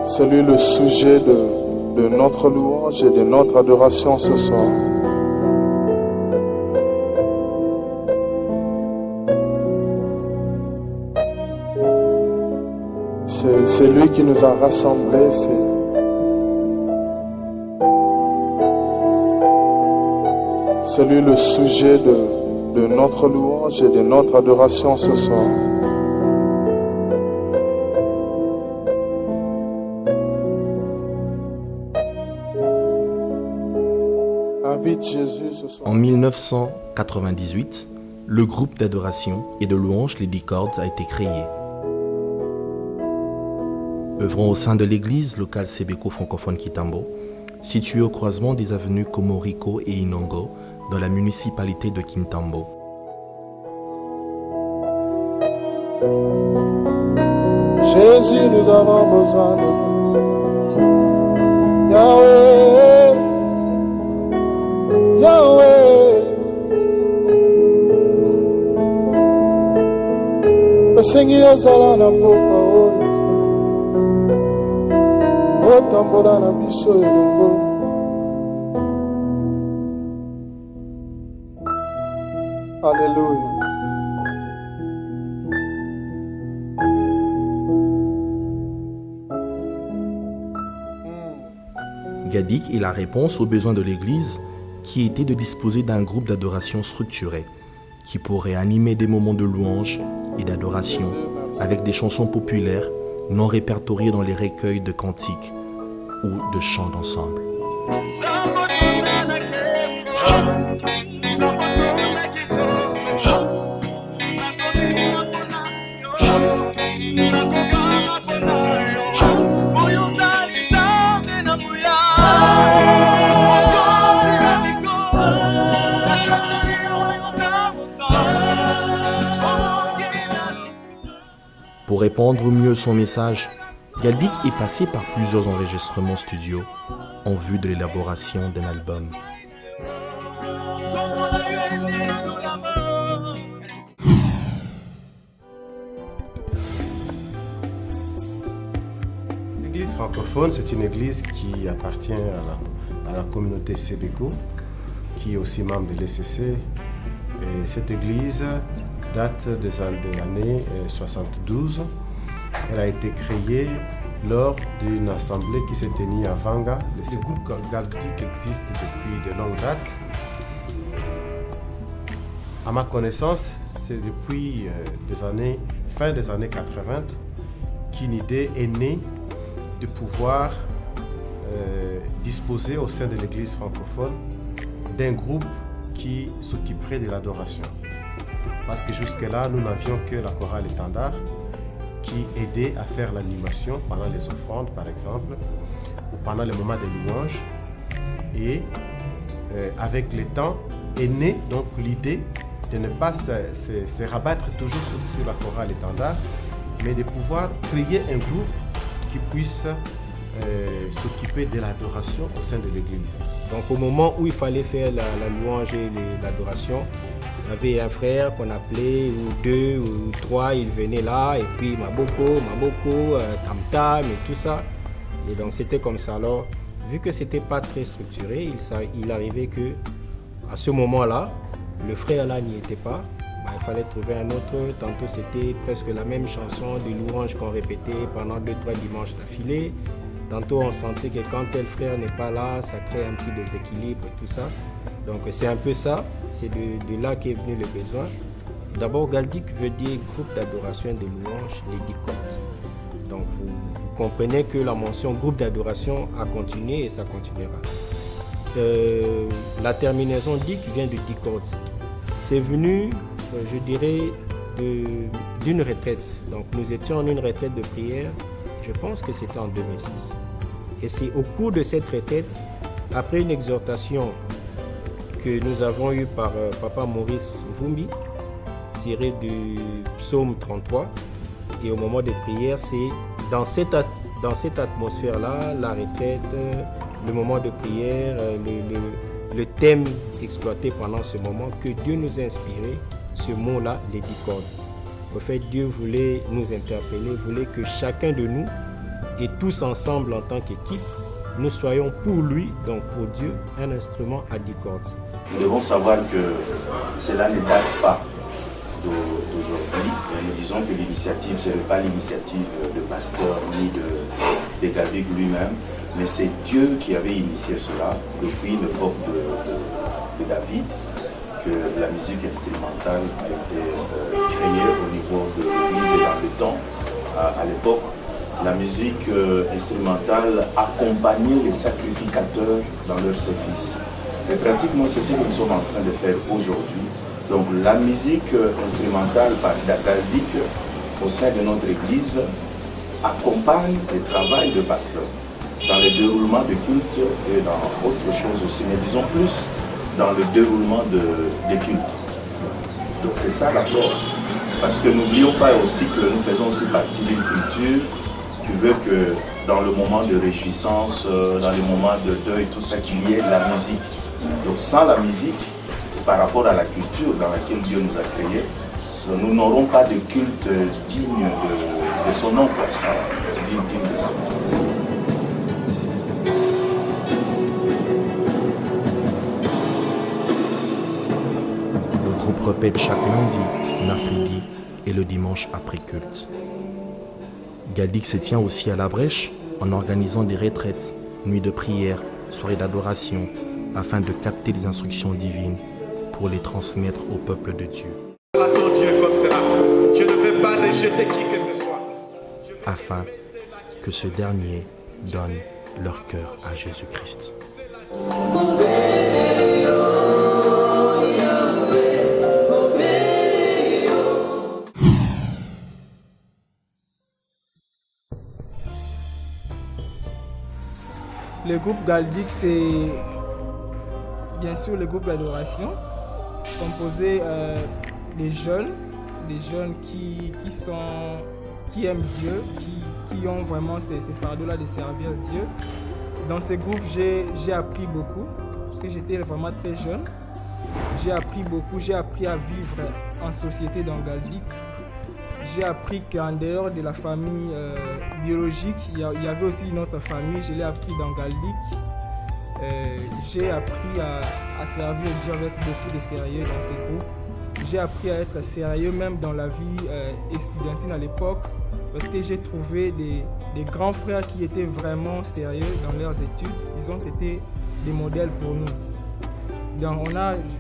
C'est lui le sujet de notre louange et de notre adoration ce soir. C'est lui qui nous a rassemblés. C'est lui le sujet de notre louange et de notre adoration ce soir. Invite Jésus ce soir. En 1998, le groupe d'adoration et de louange Les Discordes a été créé. Œuvrant au sein de l'église locale Sebeko francophone Kitambo, située au croisement des avenues Komoriko et Inongo, dans la municipalité de Kintambo. Jésus, nous avons besoin de vous. Yahweh, Yahweh. Basengi ozala na pokwa oyo. Otambola na biso elongo. Alléluia. Gadik est la réponse aux besoins de l'Église qui était de disposer d'un groupe d'adoration structuré qui pourrait animer des moments de louange et d'adoration avec des chansons populaires non répertoriées dans les recueils de cantiques ou de chants d'ensemble. Pour répandre au mieux son message, Galdic est passé par plusieurs enregistrements studio en vue de l'élaboration d'un album. L'église francophone, c'est une église qui appartient à la communauté Sebeko, qui est aussi membre de l'ECC. Et cette église date des années 72. Elle a été créée lors d'une assemblée qui s'est tenue à Vanga. Le groupe Galdic existe depuis de longues dates. À ma connaissance, c'est depuis fin des années 80 qu'une idée est née de pouvoir disposer au sein de l'église francophone d'un groupe qui s'occuperait de l'adoration. Parce que jusque-là, nous n'avions que la chorale étendard qui aidait à faire l'animation pendant les offrandes, par exemple, ou pendant les moments de louange. Et avec le temps est née donc l'idée de ne pas se rabattre toujours sur la chorale étendard, mais de pouvoir créer un groupe qui puisse s'occuper de l'adoration au sein de l'église. Donc au moment où il fallait faire la louange et l'adoration, il y avait un frère qu'on appelait, ou deux, ou trois, ils venaient là, et puis Maboko, Tam Tam et tout ça. Et donc c'était comme ça. Alors, vu que c'était pas très structuré, il arrivait que à ce moment-là, le frère là n'y était pas. Il fallait trouver un autre. Tantôt c'était presque la même chanson de louange qu'on répétait pendant 2-3 dimanches d'affilée. Tantôt on sentait que quand tel frère n'est pas là, ça crée un petit déséquilibre et tout ça. Donc c'est un peu ça, c'est de là qu'est venu le besoin. D'abord Galdic veut dire groupe d'adoration et de louange, les Discordes. Donc vous comprenez que la mention groupe d'adoration a continué et ça continuera. La terminaison Dic vient de Discordes. C'est venu, je dirais, d'une retraite. Donc nous étions en une retraite de prière, je pense que c'était en 2006. Et c'est au cours de cette retraite, après une exhortation que nous avons eue par Papa Maurice Vumbi, tirée du psaume 33, et au moment de prière, c'est dans cette atmosphère-là, la retraite, le moment de prière, le thème exploité pendant ce moment, que Dieu nous a inspiré ce mot-là, les Discordes. En fait, Dieu voulait nous interpeller, voulait que chacun de nous et tous ensemble en tant qu'équipe, nous soyons pour lui, donc pour Dieu, un instrument à 10 cordes. Nous devons savoir que cela ne date pas d'aujourd'hui. Nous disons que l'initiative, ce n'est pas l'initiative de pasteur ni de Galdic lui-même, mais c'est Dieu qui avait initié cela depuis l'époque de David, que la musique instrumentale a été créée au niveau de l'Église et dans le temps. À l'époque, la musique instrumentale accompagnait les sacrificateurs dans leur service. Et pratiquement, c'est ce que nous sommes en train de faire aujourd'hui. Donc la musique instrumentale par Galdic au sein de notre Église accompagne le travail de pasteur dans le déroulement de culte et dans autre chose aussi, mais disons plus dans le déroulement des cultes. Donc c'est ça l'apport. Parce que n'oublions pas aussi que nous faisons aussi partie d'une culture qui veut que dans le moment de réjouissance, dans les moments de deuil, tout ça, qu'il y ait la musique. Donc sans la musique, par rapport à la culture dans laquelle Dieu nous a créés, nous n'aurons pas de culte digne de son nom, digne de son nom. Le groupe répète chaque lundi, mercredi et le dimanche après culte. Galdic se tient aussi à la brèche en organisant des retraites, nuits de prière, soirées d'adoration, afin de capter les instructions divines pour les transmettre au peuple de Dieu. Je ne vais pas rejeter qui que ce soit. Afin que ce dernier donne leur cœur à Jésus-Christ. Le groupe Galdic, c'est bien sûr le groupe d'adoration, composé des jeunes qui aiment Dieu, qui ont vraiment ces fardeaux-là de servir Dieu. Dans ce groupe, j'ai appris beaucoup, parce que j'étais vraiment très jeune. J'ai appris beaucoup, j'ai appris à vivre en société dans Galdic. J'ai appris qu'en dehors de la famille biologique, il y avait aussi une autre famille, je l'ai appris dans Galdic. J'ai appris à servir Dieu avec beaucoup de sérieux dans ces groupes. J'ai appris à être sérieux même dans la vie estudiantine à l'époque, parce que j'ai trouvé des grands frères qui étaient vraiment sérieux dans leurs études. Ils ont été des modèles pour nous. Donc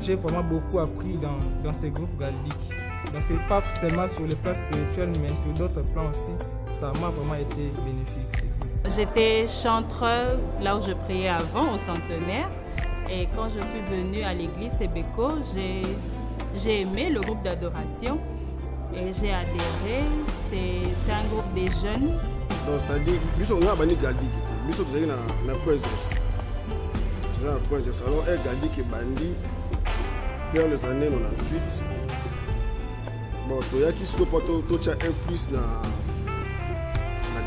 j'ai vraiment beaucoup appris dans ces groupes Galdic. Donc c'est pas seulement sur le plan spirituel, mais sur d'autres plans aussi. Ça m'a vraiment été bénéfique. J'étais chanteuse là où je priais avant, au Centenaire. Et quand je suis venue à l'église Sebeko, j'ai aimé le groupe d'adoration et j'ai adhéré. C'est un groupe des jeunes. Donc c'est-à-dire, nous on a banni Galdic, nous sommes dans la présence. Dans la présence. Alors, Galdic est banni vers les années 98. Bon, il y a qui se pas tout un plus na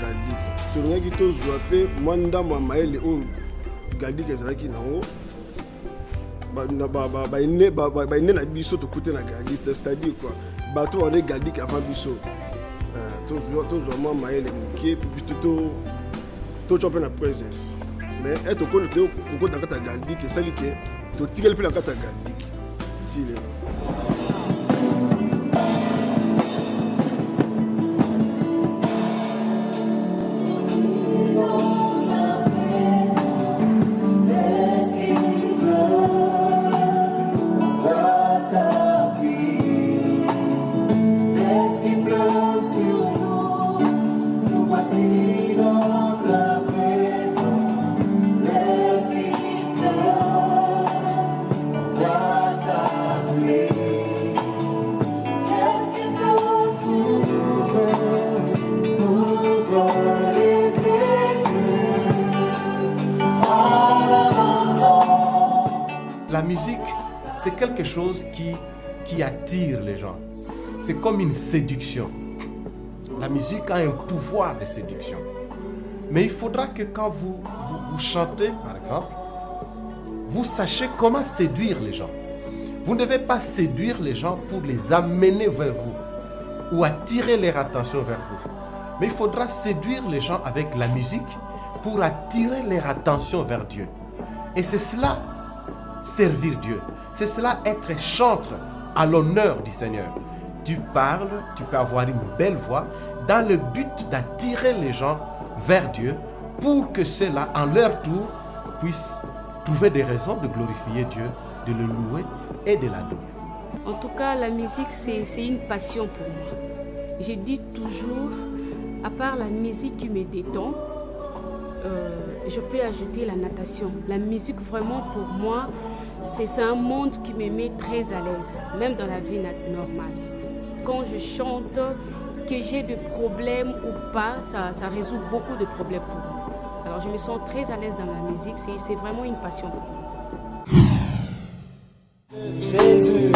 Galdic. Il y a qui tout joué manda mamaele o Galdic ezalaki nango. Ba na biso to côté na Galdic, c'est-à-dire quoi. Bato on est Galdic avant biso. Tout joué mamaele qui puis tout tu na présence. Mais être connu au côté de Galdic et ça liqué to tirer plus la carte Galdic. Tirer. La musique, c'est quelque chose qui attire les gens. C'est comme une séduction. La musique a un pouvoir de séduction. Mais il faudra que quand vous chantez, par exemple, vous sachiez comment séduire les gens. Vous ne devez pas séduire les gens pour les amener vers vous ou attirer leur attention vers vous. Mais il faudra séduire les gens avec la musique pour attirer leur attention vers Dieu. Et c'est cela, servir Dieu. C'est cela, être chantre à l'honneur du Seigneur. Tu parles, tu peux avoir une belle voix dans le but d'attirer les gens vers Dieu pour que ceux-là, en leur tour, puissent trouver des raisons de glorifier Dieu, de le louer et de l'adorer. En tout cas, la musique, c'est une passion pour moi. Je dis toujours, à part la musique qui me détend, je peux ajouter la natation. La musique, vraiment, pour moi, c'est un monde qui me met très à l'aise, même dans la vie normale. Quand je chante, que j'ai des problèmes ou pas, ça résout beaucoup de problèmes pour moi. Alors je me sens très à l'aise dans la musique, c'est vraiment une passion pour moi. Jésus,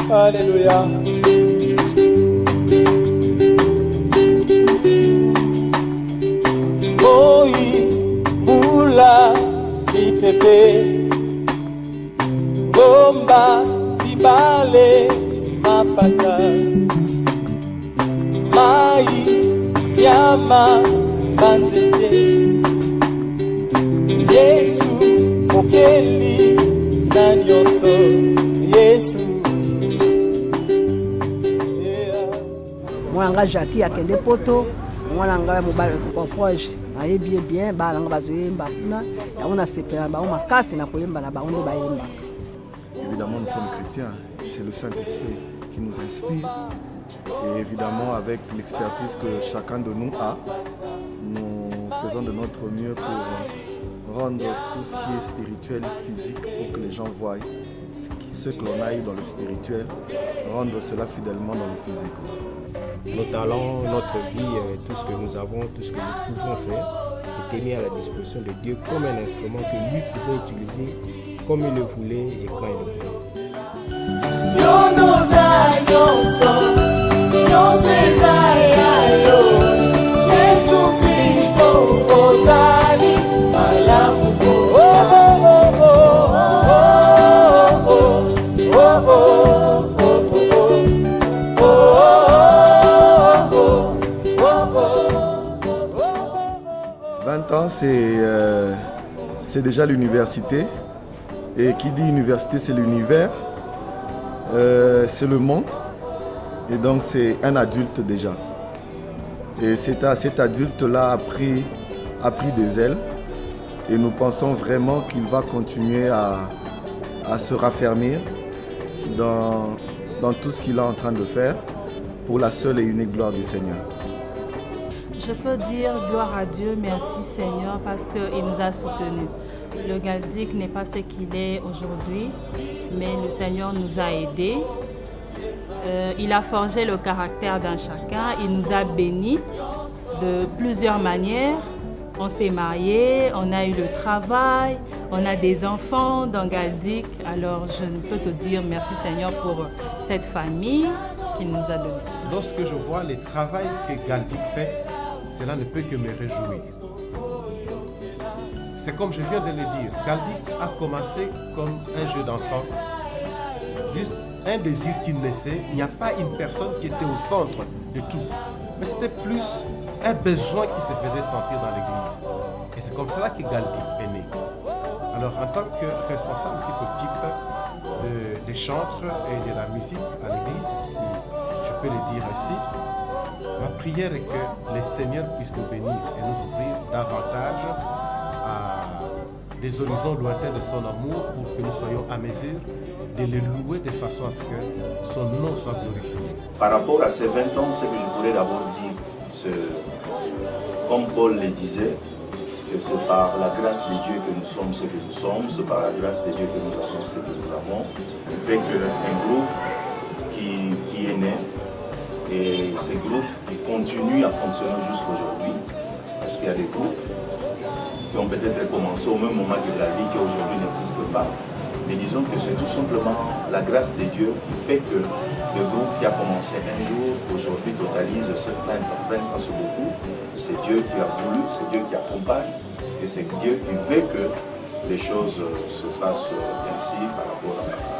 Alléluia. Alléluia. Pepe Gomba Bibale Mapata Mai Yama Banzete Yesu Mokeli Nanyoso Yesu Moi Jackie akende poto moi nga mobile proche aye bien balanga bazoyemba kuna on a sepela ba on makasi na koyemba na ba on bayemba. Évidemment nous sommes chrétiens, c'est le Saint-Esprit qui nous inspire et évidemment avec l'expertise que chacun de nous a, nous faisons de notre mieux pour rendre tout ce qui est spirituel, physique pour que les gens voient ce que l'on a eu dans le spirituel, rendre cela fidèlement dans le physique aussi. Nos talents, notre vie, tout ce que nous avons, tout ce que nous pouvons faire est mis à la disposition de Dieu comme un instrument que lui pouvait utiliser comme il le voulait et quand il le voulait. C'est déjà l'université. Et qui dit université, c'est l'univers, c'est le monde. Et donc c'est un adulte déjà. Et cet adulte-là a pris des ailes. Et nous pensons vraiment qu'il va continuer à se raffermir dans tout ce qu'il est en train de faire pour la seule et unique gloire du Seigneur. Je peux dire gloire à Dieu, merci Seigneur, parce qu'il nous a soutenus. Le Galdic n'est pas ce qu'il est aujourd'hui, mais le Seigneur nous a aidés. Il a forgé le caractère d'un chacun, il nous a bénis de plusieurs manières. On s'est mariés, on a eu le travail, on a des enfants dans Galdic. Alors je ne peux que dire merci Seigneur pour cette famille qu'il nous a donnée. Lorsque je vois le travail que Galdic fait, cela ne peut que me réjouir. C'est comme je viens de le dire, Galdic a commencé comme un jeu d'enfant, juste un désir qu'il naissait. Il n'y a pas une personne qui était au centre de tout, mais c'était plus un besoin qui se faisait sentir dans l'église. Et c'est comme cela que Galdic est né. Alors en tant que responsable qui s'occupe des chantres et de la musique à l'église, si je peux le dire ainsi, ma prière est que le Seigneur puisse nous bénir et nous ouvrir davantage à des horizons lointains de son amour pour que nous soyons à mesure de le louer de façon à ce que son nom soit glorifié. Par rapport à ces 20 ans, ce que je voulais d'abord dire, c'est, comme Paul le disait, que c'est par la grâce de Dieu que nous sommes ce que nous sommes, c'est par la grâce de Dieu que nous avons ce que nous avons, qui fait qu'un groupe qui est né, et ces groupes qui continuent à fonctionner jusqu'aujourd'hui, parce qu'il y a des groupes qui ont peut-être commencé au même moment que la vie qui aujourd'hui n'existe pas. Mais disons que c'est tout simplement la grâce de Dieu qui fait que le groupe qui a commencé un jour, aujourd'hui totalise 20 ans, c'est beaucoup. C'est Dieu qui a voulu, c'est Dieu qui accompagne, et c'est Dieu qui veut que les choses se fassent ainsi par rapport à la vie.